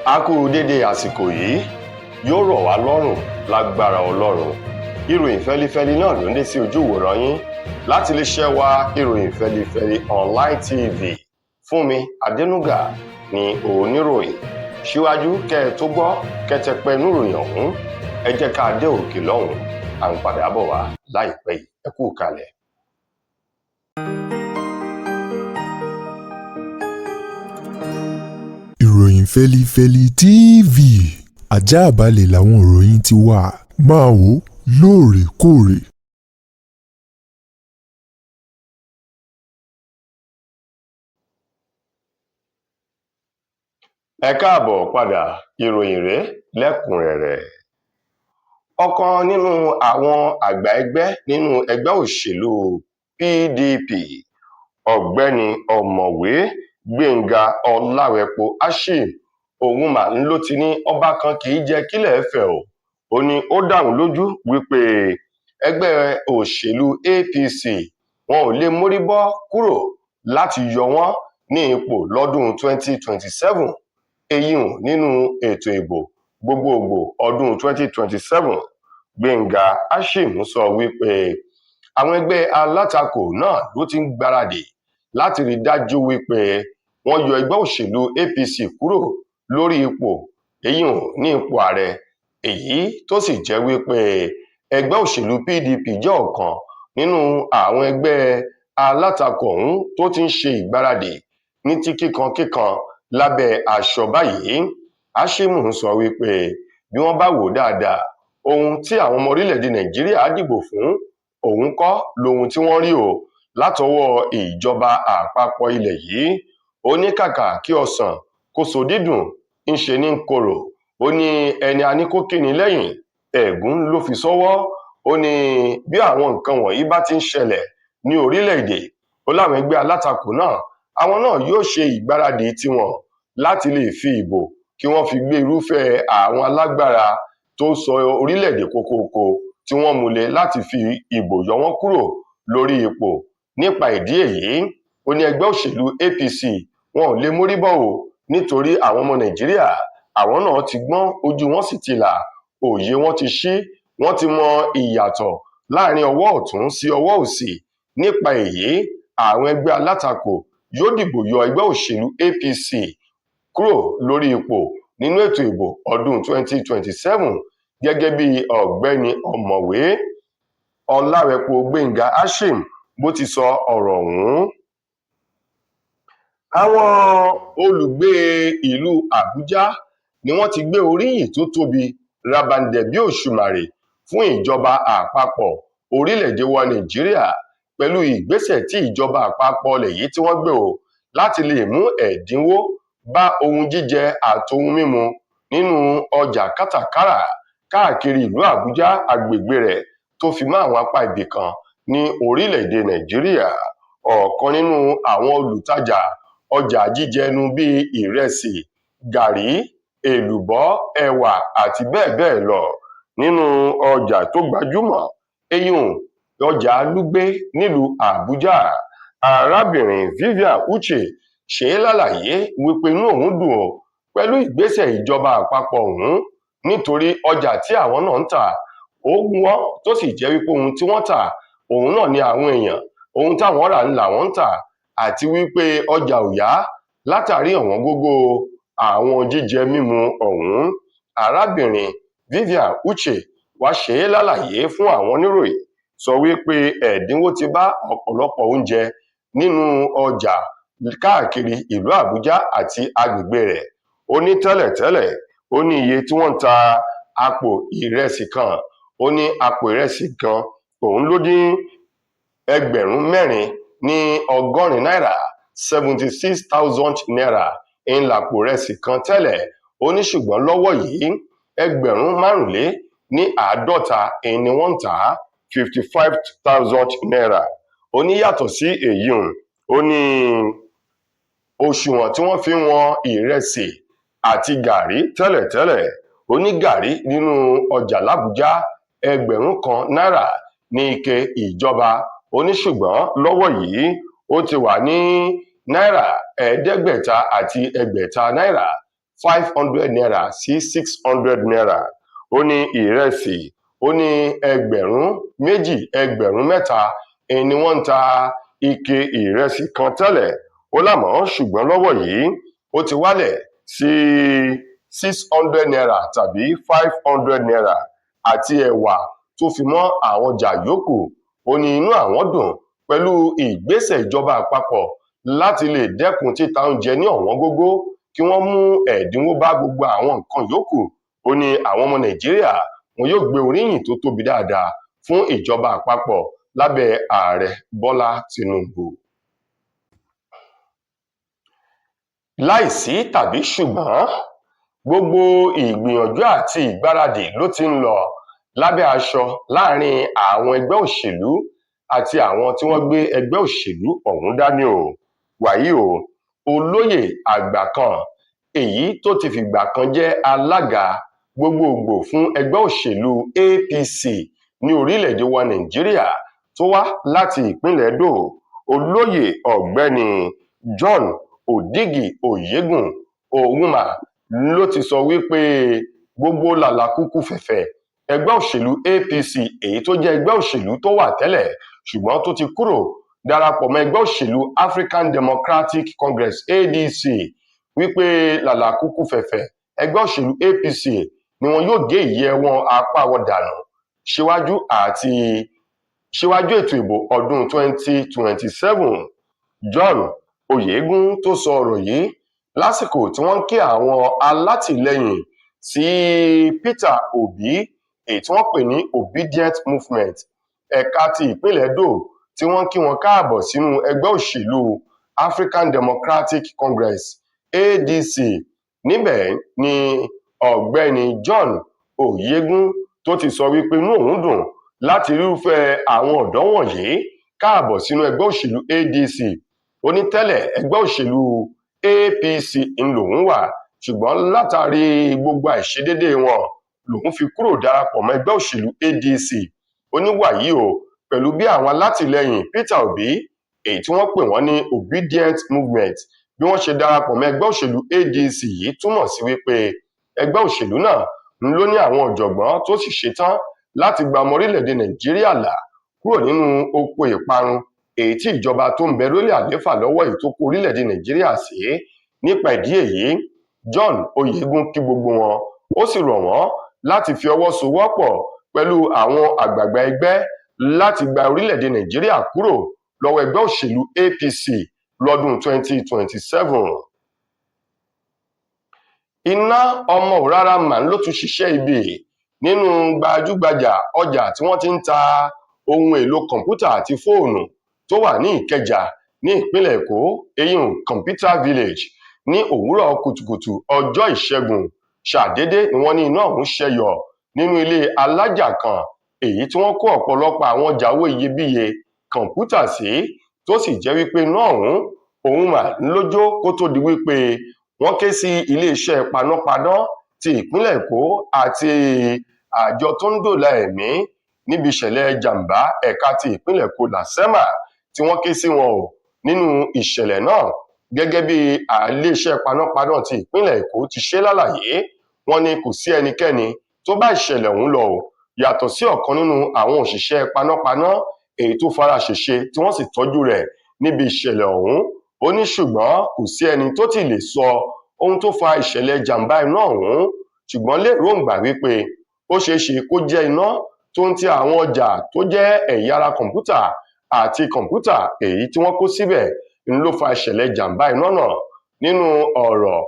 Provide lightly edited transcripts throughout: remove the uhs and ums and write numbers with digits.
A kú dédé àsìkò yìí, yóò rọ̀ wá lọ́rùn lágbára Ọlọ́run. Ìròyìn fẹ́lifẹ́li náà ló ń dé sí ojú ìwòran yín láti iléeṣẹ́ wa ìròyìn fẹ́lifẹ́li online TV. Fúnmi Adénúgà ni oníròyìn. Síwájú kẹ́ ẹ tó gbọ́ kẹ́tẹ́pẹ́ níròyìn ọ̀hún, ẹ jẹ́ ká dé òkè lọ́hùn. À ń padà bọ̀ wá láìpẹ́ yìí. Ẹ kú kalẹ̀. Ìròyìn fẹ́lifẹ́li TV, àjààbálẹ̀ làwọn ìròyìn ti wà, máa wò lóòrèkóòrè. Ẹ káàbọ̀ padà, ìròyìn rèé lẹ́kùnrẹ́rẹ́. Ọ̀kan nínú àwọn àgbà ẹgbẹ́ nínú ẹgbẹ́ òṣèlú PDP, ọ̀gbẹ́ni ọ̀mọ̀wé Gbénga Ọlárẹ̀pọ̀ Ashim, òun mà ń ló ti ní ọba kan kì í jẹ́ kílẹ̀ fẹ̀ o. Ó ní ó dáhùn lójú wípé ẹgbẹ́ òṣèlú APC wọn ò lè mórí bọ́ kúrò láti yọ wọ́n ní ipò lọ́dún 2027, èyí nínú ètò ìbò gbogbogbò ọdún 2027. Gbénga Ashim sọ wípé àwọn ẹgbẹ́ alátakò náà ló ti ń gbáradì láti rí dájú wípé wọ́n yọ ẹgbẹ́ òṣèlú APC kúrò lórí ipò, èyí ní ipò ààrẹ, èyí tó sì jẹ́ wípé ẹgbẹ́ òṣèlú PDP jẹ́ ọ̀kan nínú àwọn ẹgbẹ́ alátakò ọ̀hún tó ti ń ṣe ìgbáradì ní ti kíkankíkan lábẹ́ aṣọ báyìí. Ashim sọ wípé bí wọ́n bá wò dáadáa, ohun tí àwọn ọmọ orílẹ̀-èdè Nàìjíríà dìbò fún òun kọ́ lohun tí wọ́n rí o látọwọ́ ìjọba àpapọ̀ ilẹ̀ yìí. Ó ní kàkà kí ọsàn kó so dídùn ń ṣe ní korò. Ó ní ẹni a ní kó kíni lẹ́yìn ẹ̀gún ló fi sọ́wọ́. Ó ní bí àwọn nǹkan wọ̀nyí bá ti ń ṣẹlẹ̀ ní orílẹ̀-èdè, ó láwọn ẹgbẹ́ alátakò náà, àwọn náà yóò ṣe ìgbáradì tiwọn láti lè fi ìbò kí wọ́n fi gbé irúfẹ́ àwọn alágbára tó sọ orílẹ̀-èdè kókókó tí wọ́n múlẹ̀ láti fi ìbò yọ wọ́n kúrò lórí ipò. Nípa ìdí èyí, ó ní ẹgbẹ́ òṣèlú APC wọn ò lè mórí bọ́ o, nítorí àwọn ọmọ Nàìjíríà àwọn náà ti gbọ́n, ojú wọn sì ti là, òye wọn ti ṣí, wọ́n ti mọ ìyàtọ̀ láàrin ọwọ́ ọ̀tún sí ọwọ́ òsì. Nípa èyí, àwọn ẹgbẹ́ alátakò yóò dìbò yọ ẹgbẹ́ òṣèlú APC kúrò lórí ipò nínú ètò ìbò ọdún 2027, gẹ́gẹ́ bí ọ̀gbẹ́ni ọ̀mọ̀wé Ọlárẹ̀pọ̀ Gbénga Ashim bó ti sọ ọ̀rọ̀ ọ̀hún. Àwọn olùgbé ìlú Àbújá ni wọ́n ti gbé oríyìn tó tóbi rabandẹ̀ bí òṣùmàrè fún ìjọba àpapọ̀ orílẹ̀-èdè wa Nàìjíríà pẹ̀lú ìgbésẹ̀ tí ìjọba àpapọ̀ ilẹ̀ yìí tí wọ́n gbé o láti lè mú ẹ̀dínwó bá ohun jíjẹ àtohun mímu nínú ọjà kátàkárà káàkiri ìlú Àbújá agbègbè rẹ̀ tó fi mọ́ àwọn apá ibì kan ní orílẹ̀-èdè Nàìjíríà. Ọ̀kan nínú àwọn olùtajà ọjà jíjẹnu bíi ìrẹsì, gàrí, èlùbọ́, ẹ̀wà àti bẹ́ẹ̀ bẹ́ẹ̀ lọ nínú ọjà tó gbajúmọ̀, eyín ọjà Lúgbé nílùú Àbújá, arábìnrin Vivian Uche ṣe lálàyé wípé inú òun dùn ó pẹ̀lú ìgbésẹ̀ ìjọba àpapọ̀ ọ̀hún, nítorí ọjà tí àwọn náà ń tà ó wọ́n, tó sì jẹ́ wípé ohun tí wọ́n tà òun náà ni àwọn èèyàn, ohun táwọn rà ń làwọn ń tà, àti wípé ọjà ò yá látàrí ọ̀wọ́n gógó àwọn jíjẹ mímu ọ̀hún. Arábìnrin Vivian Uche wá ṣe lálàyé fún àwọn oníròyìn, sọ wípé ẹ̀dínwó ti bá ọ̀pọ̀lọpọ̀ oúnjẹ nínú ọjà káàkiri ìlú Àbújá àti agbègbè rẹ̀. Ó ní tẹ́lẹ̀tẹ́lẹ̀, ó ní iye tí wọ́n ń ta àpò ìrẹsì kan, ó ní àpò ìrẹsì kan òun ló dín ẹgbẹ̀rún 4 ní 100 náírà, 76,000 naira ń làpò ìrẹsì kan tẹ́lẹ̀. Ó ní ṣùgbọ́n lọ́wọ́ yìí ẹgbẹ̀rún 45 ni wọ́n ń tà, 55,000 naira. Ó ní yàtọ̀ sí èyí, ó ní òṣùwọ̀n tí wọ́n fi wọn ìrẹsì àti gàrí tẹ́lẹ̀tẹ́lẹ̀, ó ní gàrí nínú ọjà l'Àbújá ẹgbẹ̀rún 1 náírà ní ike ìjọba. Ó ní ṣùgbọ́n lọ́wọ́ yìí ó ti wà ní náírà 500 àti 600 náírà 500 naira sí 600 naira. Ó ní ìrẹsì, ó ní ẹgbẹ̀rún méjì, ẹgbẹ̀rún mẹ́ta ni wọ́n ń ta ike ìrẹsì kan tẹ́lẹ̀. Ó lámọ́ ṣùgbọ́n lọ́wọ́ yìí ó ti wálẹ̀ sí 600 naira tàbí 500 naira. Àti ẹ̀wà tó fi mọ́ àwọn ọjà yòókù. Ó ní inú àwọn dùn pẹ̀lú ìgbésẹ̀ ìjọba àpapọ̀ láti lè dẹ́kun títa oúnjẹ ní ọ̀wọ́n gógó, kí wọ́n mú ẹ̀dínwó bá gbogbo àwọn nǹkan yòókù. Ó ní àwọn ọmọ Nàìjíríà wọn yóò gbé oríyìn tó tóbi dáadáa fún ìjọba àpapọ̀ lábẹ́ Ààrẹ Bọ́lá Tinubu. Láìsí tàbí ṣùgbọ́n, gbogbo ìgbìyànjú àti ìgbáradì ló ti ń lọ lábẹ́ aṣọ láàrin àwọn ẹgbẹ́ òṣèlú àti àwọn tí wọ́n gbé ẹgbẹ́ òṣèlú ọ̀hún dání o. Wàyí o, olóyè àgbà kan èyí tó ti fìgbà kan jẹ́ alága gbogbogbò fún ẹgbẹ́ òṣèlú APC ní orílẹ̀-èdè wa Nàìjíríà tó wá láti ìpínlẹ̀ Edo, olóyè ọ̀gbẹ́ni John Odigi Oyegun Onwuma ló ti sọ wípé gbogbo làlàkúkú fẹ̀fẹ̀ ẹgbẹ́ òṣèlú APC èyí tó jẹ́ ẹgbẹ́ òṣèlú tó wà tẹ́lẹ̀ ṣùgbọ́n tó ti kúrò darapọ̀ mọ́ ẹgbẹ́ òṣèlú African Democratic Congress ADC, wípé làlàkúkú fẹ̀fẹ̀ ẹgbẹ́ òṣèlú APC ni wọn yóò gé ìyẹ́ wọn apá wọn dànù síwájú ètò ìbò ọdún 2027. John Oyegun tó sọ ọ̀rọ̀ yìí lásìkò tí wọ́n ń kí àwọn alátìlẹyìn sí Peter Obi èyí tí wọ́n pè ní Obedient Movement ẹ̀ka ti ìpínlẹ̀ Edo, tí wọ́n kí wọn káàbọ̀ sínú ẹgbẹ́ òṣèlú African Democratic Congress ADC. Níbẹ̀ ni ọ̀gbẹ́ni John Oyegun tó ti sọ wípé inú òun dùn láti irúfẹ́ àwọn ọ̀dọ́ wọ̀nyí káàbọ̀ sínú ẹgbẹ́ òṣèlú ADC. Ó ní tẹ́lẹ̀ ẹgbẹ́ òṣèlú APC lòun wà, ṣùgbọ́n látàrí gbogbo àìṣedédé wọn lòun fi kúrò darapọ̀ mọ́ ẹgbẹ́ òṣèlú ADC. Ó ní wàyí o, pẹ̀lú bí àwọn alátìlẹyìn Peter Obi èyí tí wọ́n pè wọ́n ní Obedient Movement bí wọ́n ṣe darapọ̀ mọ́ ẹgbẹ́ òṣèlú ADC yìí túmọ̀ sí wípé ẹgbẹ́ òṣèlú náà ló ní àwọn ọ̀jọ̀gbọ́n tó sì ṣetán láti gba ọmọ orílẹ̀-èdè Nàìjíríà là kúrò nínú oko ìparun èyí tí ìjọba tó ń bẹ lórí àlééfà lọ́wọ́ èyí tó kó orílẹ̀-èdè Nàìjíríà sí. Nípa ìdí èyí, John Oyegun kí gbogbo wọn, ó sì rọ̀ wọ́n láti fi ọwọ́ sowọ́pọ̀ pẹ̀lú àwọn àgbààgbà ẹgbẹ́ láti gba orílẹ̀-èdè Nàìjíríà kúrò lọ́wọ́ ẹgbẹ́ òṣèlú APC lọ́dún 2027. Iná ọmọ òrárá màá ló tún ṣiṣẹ́ ibi nínú gbajúgbajà ọjà tí wọ́n ti ń ta ohun èlò kọ̀ǹpútà àti fóònù tó wà ní Ìkẹjà ní ìpínlẹ̀ Èkó, eyín Computer Village, ní òwúrọ̀ kùtùkùtù ọjọ́ Ìṣẹ́gun. Ṣàdédé ni wọ́n ní iná ọ̀hún ṣẹyọ nínú ilé alájà kan èyí tí wọ́n kó ọ̀pọ̀lọpọ̀ àwọn ọjà owó iyebíye kọ̀ǹpútà sí, tó sì jẹ́ wípé iná ọ̀hún mà lójó kó tó di wípé wọ́n ké sí iléeṣẹ́ panápaná ti ìpínlẹ̀ Èkó àti àjọ tó ń dóòlà ẹ̀mí níbi ìṣẹ̀lẹ̀ jàǹbá ẹ̀ka ti ìpínlẹ̀ Èkó LASEMA, tí wọ́n ké sí wọn nínú ìṣẹ̀lẹ̀ náà. Gẹ́gẹ́ bí iléeṣẹ́ panápaná ti ìpínlẹ̀ Èkó ti ṣe lálàyé, wọ́n ní kò sí ẹnikẹ́ni tó bá ìṣẹ̀lẹ̀ ọ̀hún lọ yàtọ̀ sí ọ̀kan nínú àwọn òṣìṣẹ́ panápaná èyí tó fara ṣèṣe tí wọ́n sì tọ́jú rẹ̀ níbi ìṣẹ̀lẹ̀ ọ̀hún. Ó ní ṣùgbọ́n kò sí ẹni tó ti lè sọ ohun tó fa ìṣẹ̀lẹ̀ jàǹbá iná ọ̀hún, ṣùgbọ́n lérògbà wípé ó ṣeé ṣe kó jẹ́ iná tó ń ti àwọn ọjà tó jẹ́ ẹ̀yà ara kọ̀ǹpútà àti kọ̀ǹpútà èyí tí wọ́n kó síbẹ̀ ló fa ìṣẹ̀lẹ̀ jàǹbá iná náà. Nínú ọ̀rọ̀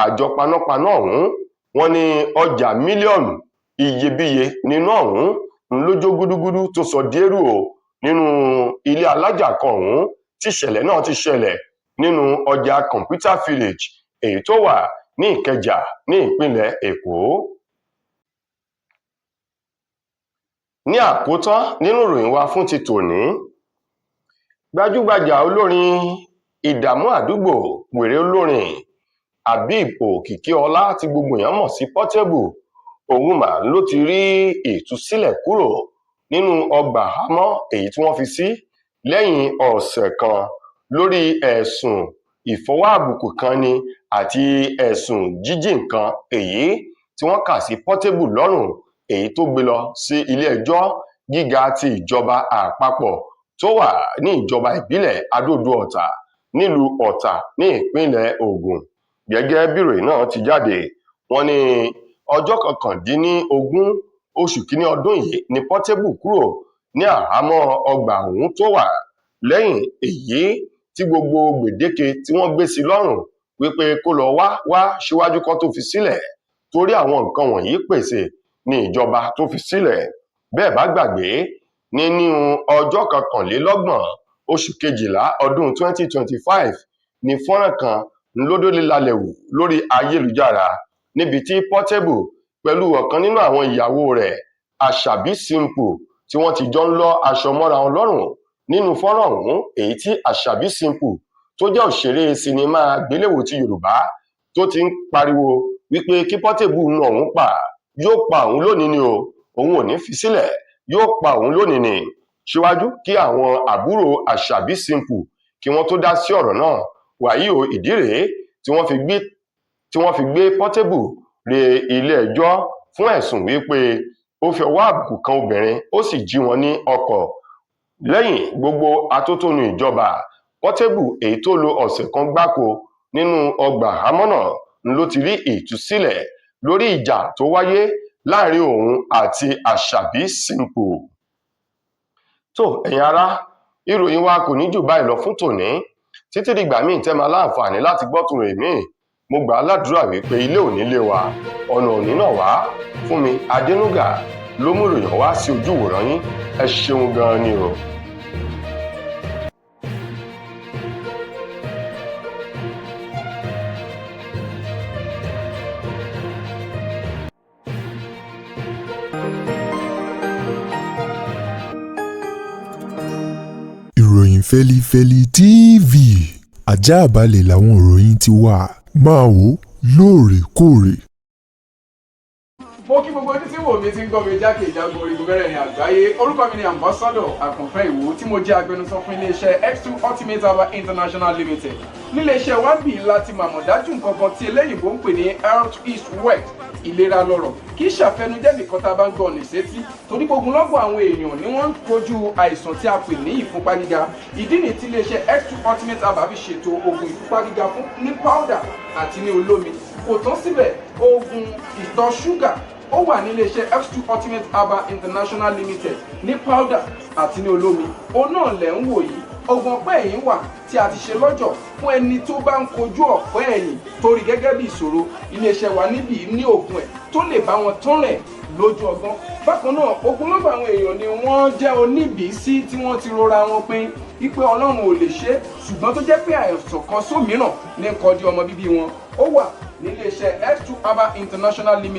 àjọ panápaná ọ̀hún, wọ́n ní ọjà mílíọ̀nù iyebíye nínú ọ̀hún ló jó gúdúgúdú tó sọ dérú nínú ilé alájà kan ọ̀hún tí ìṣẹ̀lẹ̀ náà ti ṣẹlẹ̀ nínú ọjà Computer Village èyí tó wà ní Ìkẹjà ní ìpínlẹ̀ Èkó. Ní àkótán nínú ìròyìn wa fún ti tòní, gbajúgbajà olórin ìdààmú àdúgbò wèrè olórin Habib Òkìkíọlá tí gbogbo èèyàn mọ̀ sí Portable, òun mà ló ti rí ìtúsílẹ̀ kúrò nínú ọgbà àhámọ́ èyí tí wọ́n fi sí lẹ́yìn ọ̀sẹ̀ kan lórí ẹ̀sùn ìfọwọ́ àbùkù kan ni àti ẹ̀sùn jíjí nǹkan èyí tí wọ́n kà sí Portable lọ́rùn, èyí tó gbé lọ sí ilé-ẹjọ́ gíga ti ìjọba àpapọ̀ tó wà ní ìjọba ìbílẹ̀ Adó-Odò-Ọ̀tà nílùú Ọ̀tà ní ìpínlẹ̀ Ògùn. Gẹ́gẹ́ bí ìròyìn náà ti jáde, wọ́n ní ọjọ́ 19 oṣù kínní ọdún yìí ni Portable kúrò ní àhámọ́ ọgbà ọ̀hún tó wà, lẹ́yìn èyí tí gbogbo gbèdéke tí wọ́n gbé sí lọ́rùn wípé kó lọ wá síwájú kó tó fi sílẹ̀, torí àwọn nǹkan wọ̀nyí pèsè ní ìjọba tó fi sílẹ̀. Bẹ́ẹ̀ bá gbàgbé, nínú ọjọ́ 21 oṣù kejìlá ọdún 2025 ni fọ́nrán kan lódólé lalẹ̀ wù lórí ayélujára níbi tí Portable pẹ̀lú ọ̀kan nínú àwọn ìyàwó rẹ̀, Àṣàbí Simple, tí wọ́n ti jọ ń lọ́ aṣọ mọ́ra wọn lọ́rùn. Nínú fọ́nrán ọ̀hún, èyí tí Àṣàbí Simple tó jẹ́ òṣèré sinimá àgbéléwò ti Yorùbá tó ti ń pariwo wípé kí Portable nù òun pa, yóò pa òun lónìí ni o, òun ò ní fi sílẹ̀, yóò pa òun lónìí ni. Síwájú kí àwọn àbúrò Àṣàbí Simple kí wọ́n tó dá sí ọ̀rọ̀ náà, wàyí o, ìdí rèé tí wọ́n fi gbé Portable re ilé-ẹjọ́ fún ẹ̀sùn wípé ó fi ọwọ́ àbùkù kan obìnrin, ó sì jí wọn ní ọkọ̀. Lẹ́yìn gbogbo atótónu ìjọba, Portable, èyí tó lo ọ̀sẹ̀ kan gbáko nínú ọgbà àhámọ́ náà, ló ti rí ìtúsílẹ̀ lórí ìjà tó wáyé láàrin òun àti Àṣàbí Simple. Tó ẹ̀yin ará, ìròyìn wa kò ní jù báyìí lọ fún tòní. Títí dìgbà míì tẹ́ máa láǹfààní láti gbọ́ tún rèé míì, mo gbà á ládùúrà wípé ilé ò ní lé wa, ọ̀nà ò ní nà wá. Fúnmi Adénúgà ló mú ìròyìn wá sí ojú ìwòran yín. Ẹ ṣeun gan-an ni o. Ìròyìn Fẹ́lifẹ́li TV, àjààbálẹ̀ làwọn ìròyìn ti wà, máa wò lóòrèkóòrè. Mo kí gbogbo ojú tí wò mí ti ń gbọ́ mi jákèjádò orígun mẹ́rẹ̀ẹ̀rin àgbáyé. Orúkọ mi ni Ambassador Àkànfẹ́ Ìwò tí mo jẹ́ agbẹnusọ fún iléeṣẹ́ X2 Ultimate Herbal International Limited. Níléeṣẹ́ wa bí láti màmọ̀ dájú nǹkan kan tí eléyìnbó ń pè ní health is wealth, ìlera lọ́rọ̀. Kì í ṣàfẹnujẹ́ nìkan tá a bá ń gbọ́ ní sétí, torí ogunlọ́gọ̀ àwọn èèyàn ni wọ́n ń kojú àìsàn tí a pè ní ìfúnpá gíga. Ìdí nìyí tí iléeṣẹ́ X2 Ultimate Herbal fi ṣètò oògùn ìfúnpá gíga fún ní powder àti ní olómi. Kò tán síbẹ̀, oògùn ìtọ̀ ṣúgà ó wà ní iléeṣẹ́ X2 Ultimate Herbal International Limited ní powder àti ní olómi. Òun náà lẹ̀ ń wò yìí. Oògùn ọ̀pẹ́ ẹ̀yìn wà tí a ti ṣe lọ́jọ̀ fún ẹni tó bá ń kojú ọ̀pẹ́ ẹ̀yìn torí gẹ́gẹ́ bí ìṣòro. Iléeṣẹ́ wa níbí ní oògùn ẹ̀ tó lè bá wọn tán rẹ̀ lójú ọgbọ́n. Bákan náà, ogunlọ́gọ̀ àwọn èèyàn ni wọ́n jẹ́ oníbìísí tí wọ́n ti rora wọn pín wípé Ọlọ́run ò lè ṣe, ṣùgbọ́n tó jẹ́ pé àìsàn kan sómìíràn ní kọjú ọmọ bíbí wọn. Ó wà ní iléeṣẹ́ X2 Herbal International Limited.